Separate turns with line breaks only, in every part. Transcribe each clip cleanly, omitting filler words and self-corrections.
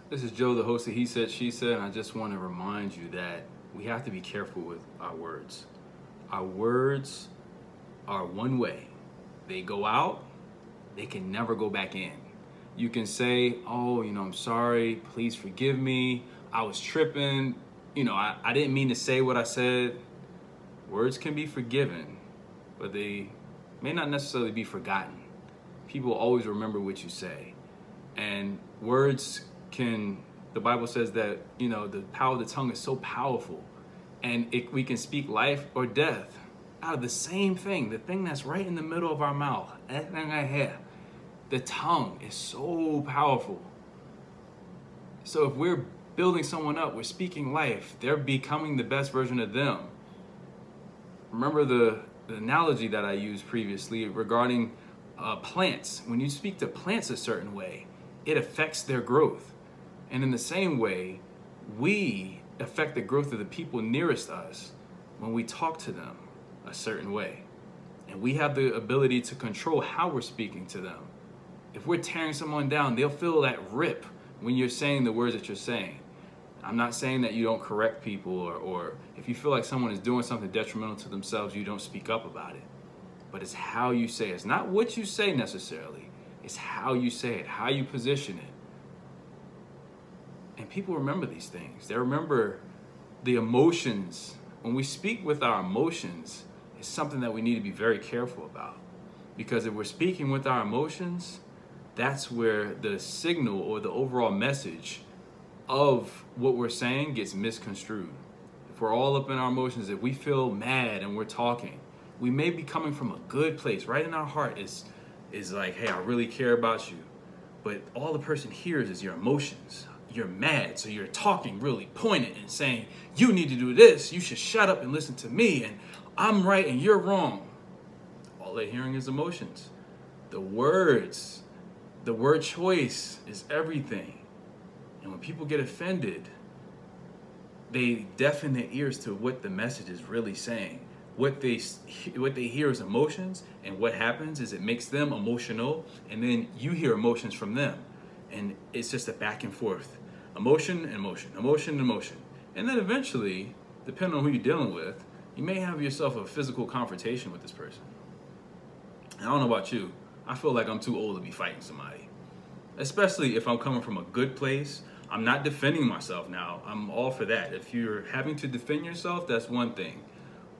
This is Joe, the host of He Said, She Said, and I just want to remind you that we have to be careful with our words. Our words are one way. They go out, they can never go back in. You can say, oh, I'm sorry, please forgive me, I was tripping, I didn't mean to say what I said. Words can be forgiven, but they may not necessarily be forgotten. People always remember what you say. And words the Bible says that, the power of the tongue is so powerful, and we can speak life or death out of the same thing, the thing that's right in the middle of our mouth. The tongue is so powerful. So if we're building someone up, we're speaking life, they're becoming the best version of them. Remember the analogy that I used previously regarding plants. When you speak to plants a certain way, it affects their growth. And in the same way, we affect the growth of the people nearest us when we talk to them a certain way. And we have the ability to control how we're speaking to them. If we're tearing someone down, they'll feel that rip when you're saying the words that you're saying. I'm not saying that you don't correct people, or if you feel like someone is doing something detrimental to themselves, you don't speak up about it. But it's how you say it. It's not what you say necessarily. It's how you say it, how you position it. And people remember these things. They remember the emotions. When we speak with our emotions, it's something that we need to be very careful about. Because if we're speaking with our emotions, that's where the signal or the overall message of what we're saying gets misconstrued. If we're all up in our emotions, if we feel mad and we're talking, we may be coming from a good place. Right in our heart is like, hey, I really care about you. But all the person hears is your emotions. You're mad, so you're talking really pointed and saying, you need to do this, you should shut up and listen to me, and I'm right and you're wrong. All they're hearing is emotions. The words, the word choice is everything. And when people get offended, they deafen their ears to what the message is really saying. What they hear is emotions, and what happens is it makes them emotional, and then you hear emotions from them. And it's just a back and forth. Emotion and emotion, emotion and emotion. And then eventually, depending on who you're dealing with, you may have yourself a physical confrontation with this person. And I don't know about you, I feel like I'm too old to be fighting somebody. Especially if I'm coming from a good place. I'm not defending myself now. I'm all for that. If you're having to defend yourself, that's one thing.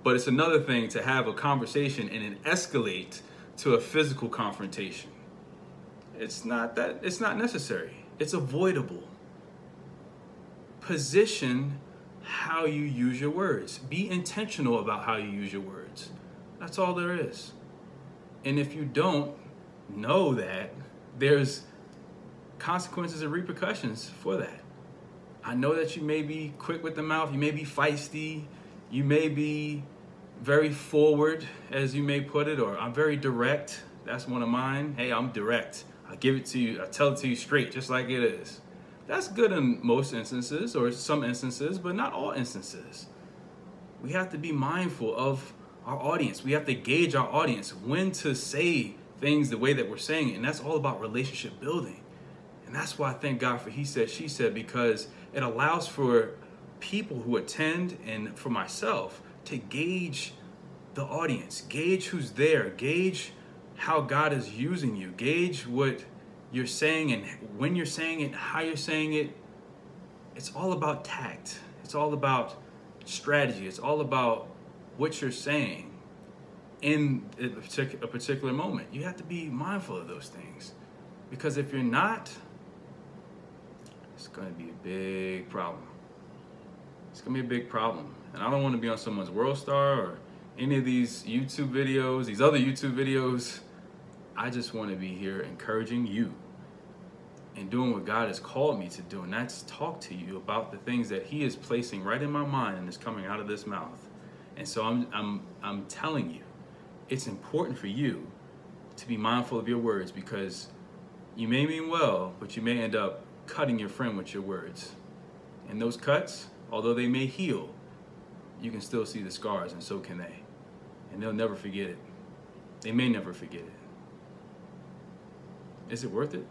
But it's another thing to have a conversation and then escalate to a physical confrontation. It's not necessary. It's avoidable. Position how you use your words. Be intentional about how you use your words. That's all there is. And if you don't know that, there's consequences and repercussions for that. I know that you may be quick with the mouth, you may be feisty, you may be very forward, as you may put it, or I'm very direct. That's one of mine. Hey, I'm direct. I give it to you, I tell it to you straight, just like it is. That's good in most instances, or some instances, but not all instances. We have to be mindful of our audience. We have to gauge our audience, when to say things the way that we're saying it, and that's all about relationship building. And that's why I thank God for He Said, She Said, because it allows for people who attend and for myself to gauge the audience, gauge who's there, gauge how God is using you, gauge what you're saying and when you're saying it, how you're saying it. It's all about tact. It's all about strategy. It's all about what you're saying in a particular moment. You have to be mindful of those things, because if you're not, it's going to be a big problem. It's going to be a big problem. And I don't want to be on someone's World Star or any of these YouTube videos, these other YouTube videos. I just want to be here encouraging you and doing what God has called me to do, and that's talk to you about the things that He is placing right in my mind and is coming out of this mouth. And so I'm telling you, it's important for you to be mindful of your words, because you may mean well, but you may end up cutting your friend with your words. And those cuts, although they may heal, you can still see the scars, and so can they. And they'll never forget it. They may never forget it. Is it worth it?